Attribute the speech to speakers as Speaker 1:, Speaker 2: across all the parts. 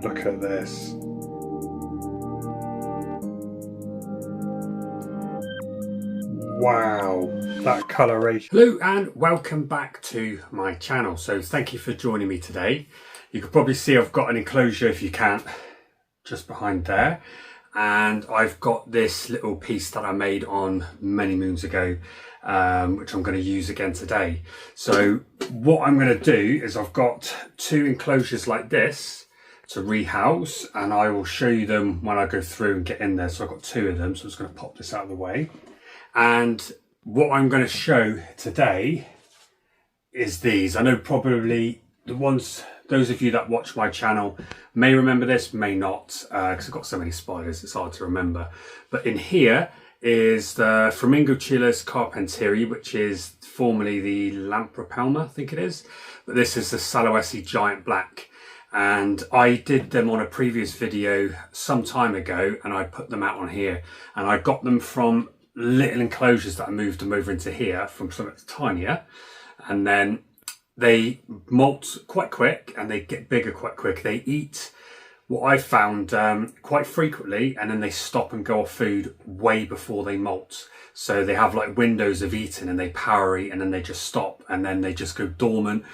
Speaker 1: Look at this. Wow, that coloration. Hello and welcome back to my channel. So thank you for joining me today. You can probably see I've got an enclosure, if you can't, just behind there. And I've got this little piece that I made on many moons ago, which I'm going to use again today. So what I'm going to do is I've got two enclosures like this to rehouse, and I will show you them when I go through and get in there. So I've got two of them, so I'm just going to pop this out of the way. And what I'm going to show today is these. I know probably those of you that watch my channel may remember this, may not, because I've got so many spiders, it's hard to remember. But in here is the Phormingochilus Carpenteri, which is formerly the Lamprapalma, I think it is. But this is the SulawesiGiant Black. And I did them on a previous video some time ago, and I put them out on here. And I got them from little enclosures that I moved them over into here from something tinier, and then they molt quite quick and they get bigger quite quick. They eat what I found quite frequently, and then they stop and go off food way before they molt. So they have like windows of eating, and they power eat, and then they just stop, and then they just go dormant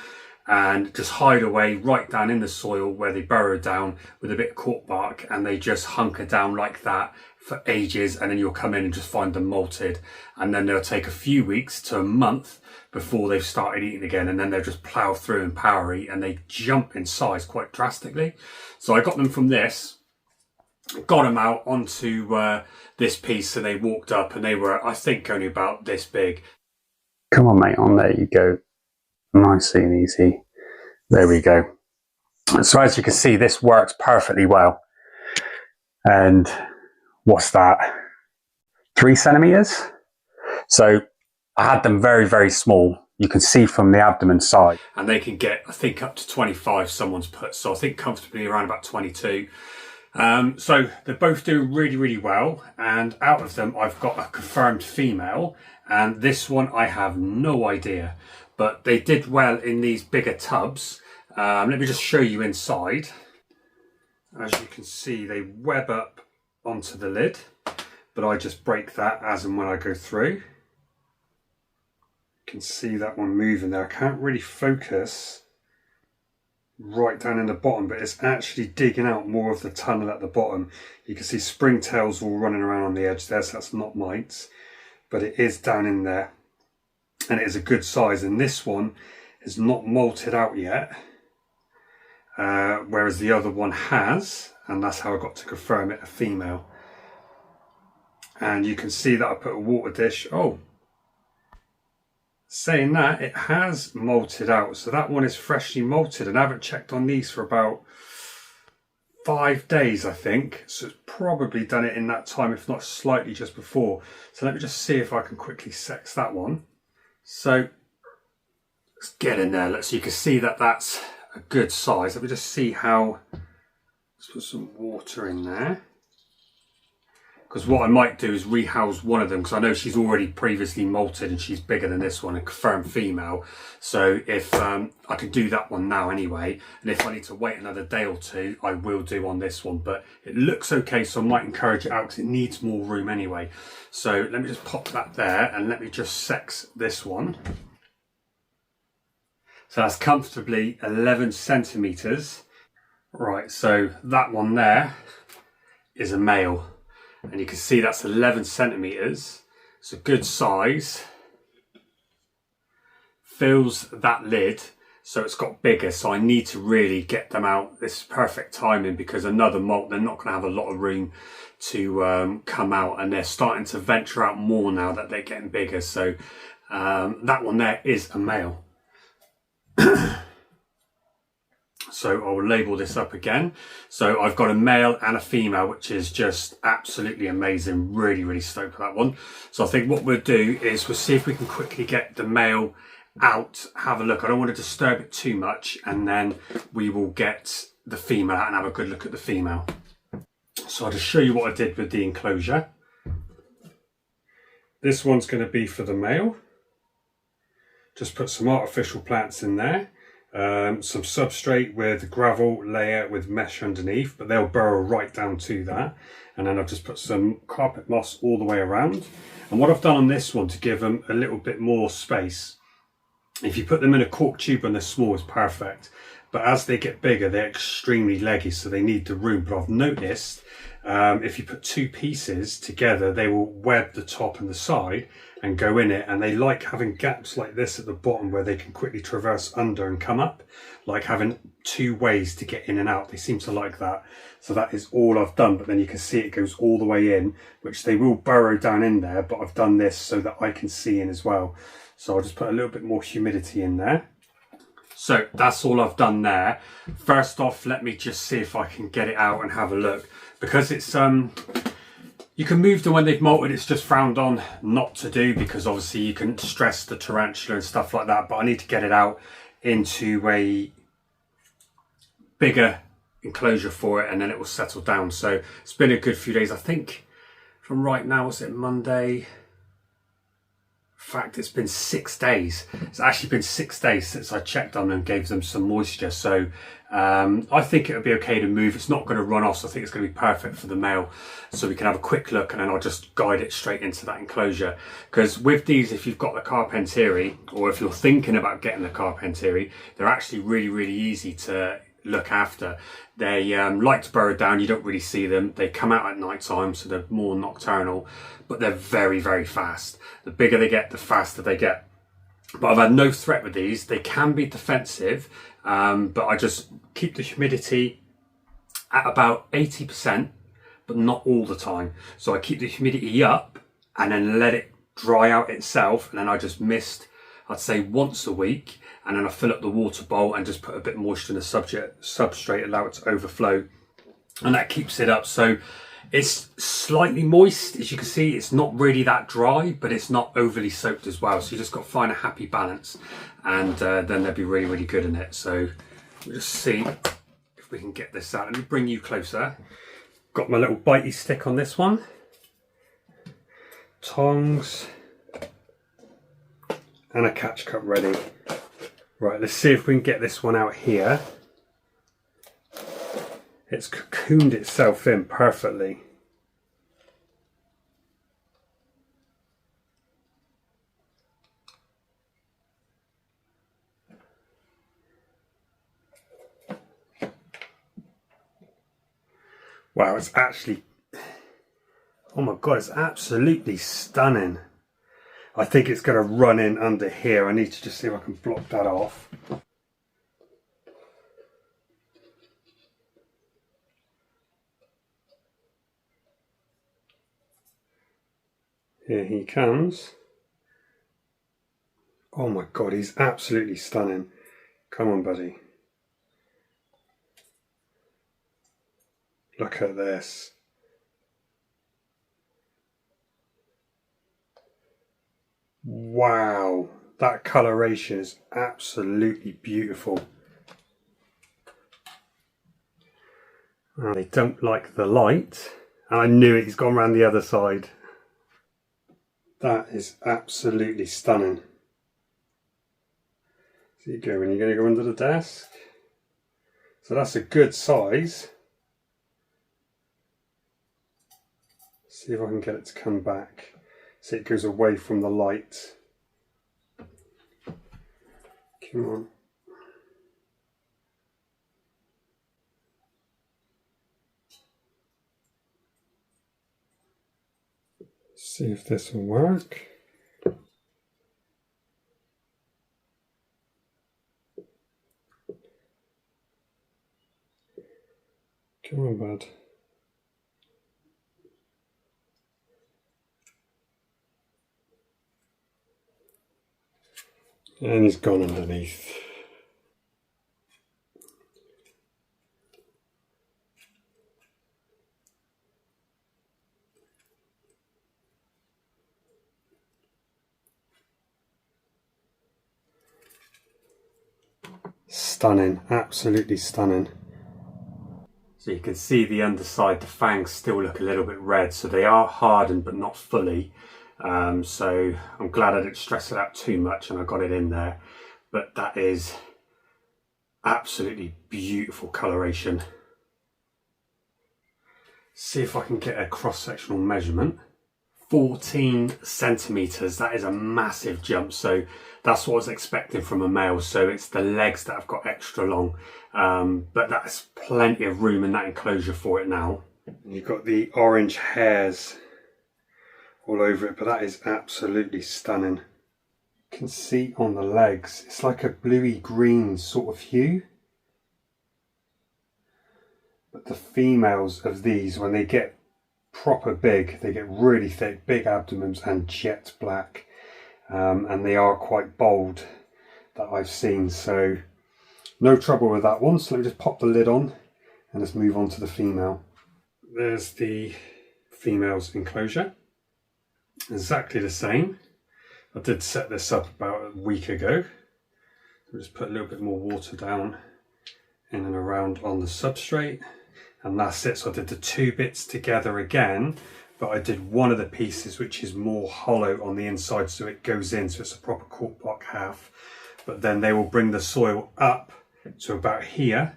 Speaker 1: and just hide away right down in the soil where they burrow down with a bit of cork bark, and they just hunker down like that for ages. And then you'll come in and just find them molted, and then they'll take a few weeks to a month before they've started eating again, and then they'll just plow through and power eat, and they jump in size quite drastically. So I got them from this, got them out onto this piece, and they walked up, and they were, I think, only about this big. Come on mate, on there you go. Nicely and easy. There we go. So as you can see, this works perfectly well. And what's that? 3 centimeters? So I had them very, very small. You can see from the abdomen side. And they can get, I think, up to 25 someone's put. So I think comfortably around about 22. So they're both doing really, really well. And out of them, I've got a confirmed female. And this one, I have no idea. But they did well in these bigger tubs. Let me just show you inside. As you can see, they web up onto the lid, but I just break that as and when I go through. You can see that one moving there. I can't really focus right down in the bottom, but it's actually digging out more of the tunnel at the bottom. You can see springtails all running around on the edge there, so that's not mites, but it is down in there. And it is a good size, and this one is not molted out yet, whereas the other one has, and that's how I got to confirm it, a female. And you can see that I put a water dish. Oh, saying that, it has molted out, so that one is freshly molted, and I haven't checked on these for about 5 days, I think. So it's probably done it in that time, if not slightly just before. So let me just see if I can quickly sex that one. So let's get in there. So you can see that that's a good size. Let me just see how. Let's put some water in there, because what I might do is rehouse one of them, because I know she's already previously molted and she's bigger than this one, a confirmed female. So if I can do that one now anyway, and if I need to wait another day or two, I will do on this one. But it looks okay, so I might encourage it out because it needs more room anyway. So let me just pop that there, and let me just sex this one. So that's comfortably 11 centimeters. Right, so that one there is a male, and you can see that's 11 centimeters. It's a good size. Fills that lid, so it's got bigger. So I need to really get them out. This is perfect timing, because another molt, they're not going to have a lot of room to come out, and they're starting to venture out more now that they're getting bigger. So that one there is a male. So I will label this up again. So I've got a male and a female, which is just absolutely amazing. Really, really stoked for that one. So I think what we'll do is we'll see if we can quickly get the male out, have a look. I don't want to disturb it too much, and then we will get the female out and have a good look at the female. So I'll just show you what I did with the enclosure. This one's going to be for the male. Just put some artificial plants in there. some substrate with gravel layer with mesh underneath, but they'll burrow right down to that. And then I've just put some carpet moss all the way around. And what I've done on this one to give them a little bit more space, if you put them in a cork tube when they're small, it's perfect. But as they get bigger, they're extremely leggy, so they need the room. But I've noticed if you put two pieces together, they will web the top and the side and go in it. And they like having gaps like this at the bottom where they can quickly traverse under and come up, like having two ways to get in and out. They seem to like that. So that is all I've done. But then you can see it goes all the way in, which they will burrow down in there. But I've done this so that I can see in as well. So I'll just put a little bit more humidity in there. So that's all I've done there. First off, let me just see if I can get it out and have a look. Because it's, you can move them when they've molted. It's just frowned on not to do because obviously you can stress the tarantula and stuff like that. But I need to get it out into a bigger enclosure for it and then it will settle down. So it's been a good few days. I think from right now, what's it, Monday? In fact, it's been 6 days. It's actually been 6 days since I checked on them and gave them some moisture. So I think it'll be okay to move. It's not going to run off, so I think it's going to be perfect for the male. So we can have a quick look and then I'll just guide it straight into that enclosure. Because with these, if you've got the Carpenteri, or if you're thinking about getting the Carpenteri, they're actually really, really easy to look after. They like to burrow down. You don't really see them. They come out at night time, so they're more nocturnal, but they're very, very fast. The bigger they get, the faster they get. But I've had no threat with these. They can be defensive, but I just keep the humidity at about 80%, but not all the time. So I keep the humidity up and then let it dry out itself. And then I just mist, I'd say once a week. And then I fill up the water bowl and just put a bit of moisture in the substrate, allow it to overflow. And that keeps it up. So it's slightly moist. As you can see, it's not really that dry, but it's not overly soaked as well. So you just got to find a happy balance. And then they'll be really, really good in it. So we'll just see if we can get this out. Let me bring you closer. Got my little bitey stick on this one. Tongs. And a catch cup ready. Right, let's see if we can get this one out here. It's cocooned itself in perfectly. Wow, it's actually, oh my God, it's absolutely stunning. I think it's going to run in under here. I need to just see if I can block that off. Here he comes. Oh my God, he's absolutely stunning. Come on, buddy. Look at this. Wow, that coloration is absolutely beautiful. They don't like the light, and I knew it, he's gone around the other side. That is absolutely stunning. So you go, when you're going to go under the desk. So that's a good size. See if I can get it to come back. So it goes away from the light. Come on. See if this will work. Come on, bud. And he's gone underneath. Stunning, absolutely stunning. So you can see the underside, the fangs still look a little bit red, so they are hardened but not fully. So I'm glad I didn't stress it out too much and I got it in there. But that is absolutely beautiful coloration. See if I can get a cross-sectional measurement. 14 centimeters, that is a massive jump. So that's what I was expecting from a male. So it's the legs that have got extra long, but that's plenty of room in that enclosure for it now. You've got the orange hairs all over it, but that is absolutely stunning. You can see on the legs, it's like a bluey green sort of hue. But the females of these, when they get proper big, they get really thick, big abdomens and jet black, and they are quite bold that I've seen, so no trouble with that one. So let me just pop the lid on and let's move on to the female. There's the female's enclosure, exactly the same. I did set this up about a week ago. So just put a little bit more water down in and around on the substrate, and that's it. So I did the two bits together again, but I did one of the pieces which is more hollow on the inside, so it goes in, so it's a proper cork block half. But then they will bring the soil up to about here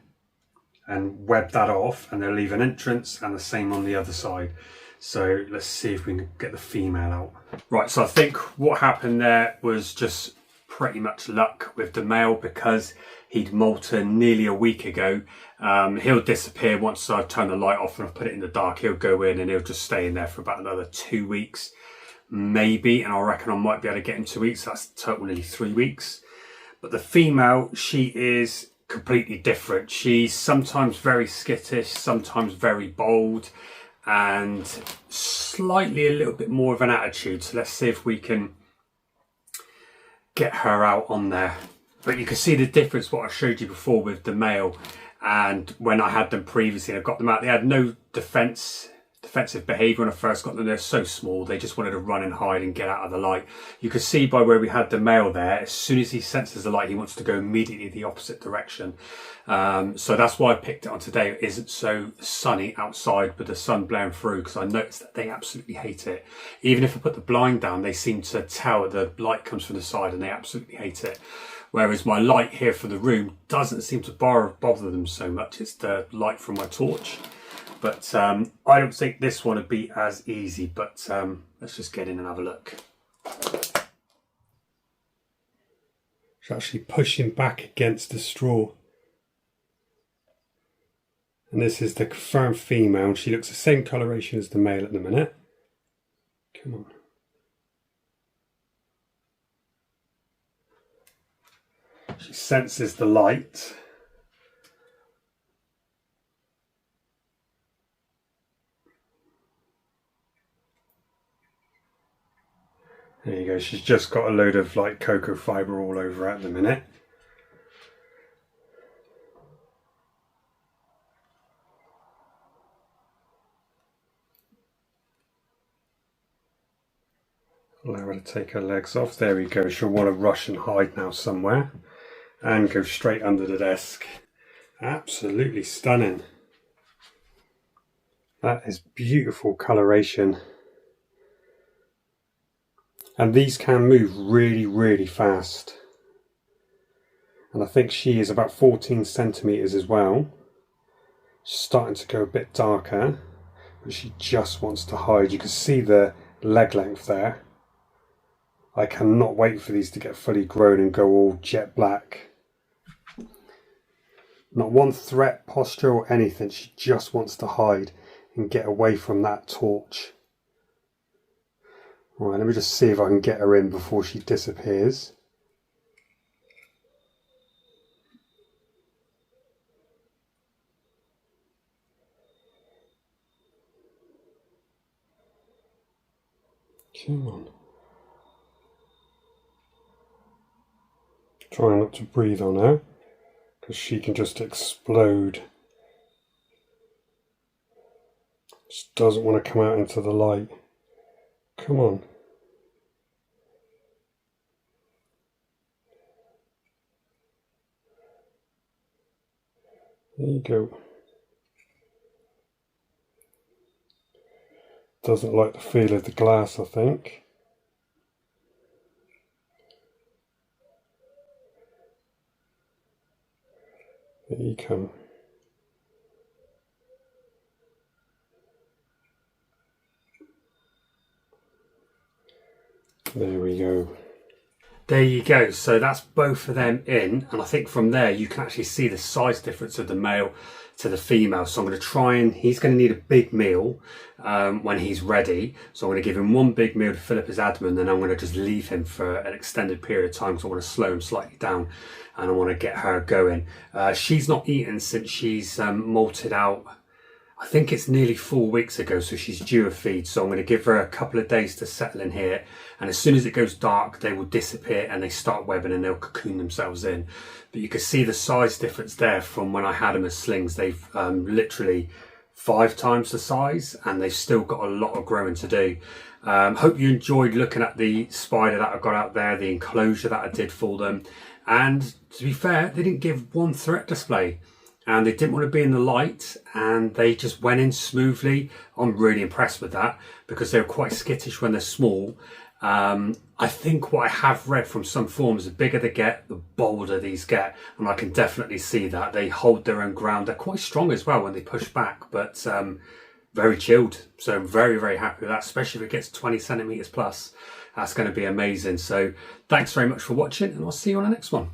Speaker 1: and web that off, and they'll leave an entrance, and the same on the other side. So let's see if we can get the female out. Right, so I think what happened there was just pretty much luck with the male, because he'd molten nearly a week ago. He'll disappear once I turn the light off and I put it in the dark. He'll go in and he'll just stay in there for about another 2 weeks, maybe, and I reckon I might be able to get him 2 weeks. That's totally 3 weeks. But the female, she is completely different. She's sometimes very skittish, sometimes very bold, and slightly a little bit more of an attitude. So let's see if we can get her out on there. But you can see the difference what I showed you before with the male and when I had them previously. I got them out, they had no defensive behavior when I first got them. They're so small, they just wanted to run and hide and get out of the light. You can see by where we had the male there, as soon as he senses the light, he wants to go immediately the opposite direction. So that's why I picked it on today. It isn't so sunny outside with the sun blaring through, because I noticed that they absolutely hate it. Even if I put the blind down, they seem to tell the light comes from the side and they absolutely hate it. Whereas my light here from the room doesn't seem to bother them so much. It's the light from my torch. But I don't think this one would be as easy, but let's just get in and have a look. She's actually pushing back against the straw. And this is the confirmed female. She looks the same coloration as the male at the minute. Come on. She senses the light. There you go, she's just got a load of like cocoa fibre all over her at the minute. Allow her to take her legs off. There we go, she'll want to rush and hide now somewhere and go straight under the desk. Absolutely stunning. That is beautiful coloration. And these can move really, really fast. And I think she is about 14 centimeters as well. She's starting to go a bit darker, but she just wants to hide. You can see the leg length there. I cannot wait for these to get fully grown and go all jet black. Not one threat, posture or anything. She just wants to hide and get away from that torch. Right, let me just see if I can get her in before she disappears. Come on. Try not to breathe on her, because she can just explode. Just doesn't want to come out into the light. Come on. There you go. Doesn't like the feel of the glass, I think. There you come. There we go. There you go. So that's both of them in, and I think from there you can actually see the size difference of the male to the female. So I'm going to try and, he's going to need a big meal when he's ready. So I'm going to give him one big meal to fill up his abdomen, then I'm going to just leave him for an extended period of time because I want to slow him slightly down and I want to get her going. She's not eaten since she's molted out. I think it's nearly 4 weeks ago, so she's due a feed. So I'm going to give her a couple of days to settle in here. And as soon as it goes dark, they will disappear and they start webbing and they'll cocoon themselves in. But you can see the size difference there from when I had them as slings. They've literally 5 times the size and they've still got a lot of growing to do. Hope you enjoyed looking at the spider that I got out there, the enclosure that I did for them. And to be fair, they didn't give one threat display. And they didn't want to be in the light and they just went in smoothly. I'm really impressed with that because they're quite skittish when they're small. I think what I have read from some forums, the bigger they get, the bolder these get. And I can definitely see that. They hold their own ground. They're quite strong as well when they push back, but very chilled. So I'm very, very happy with that, especially if it gets 20 centimeters plus. That's going to be amazing. So thanks very much for watching and I'll see you on the next one.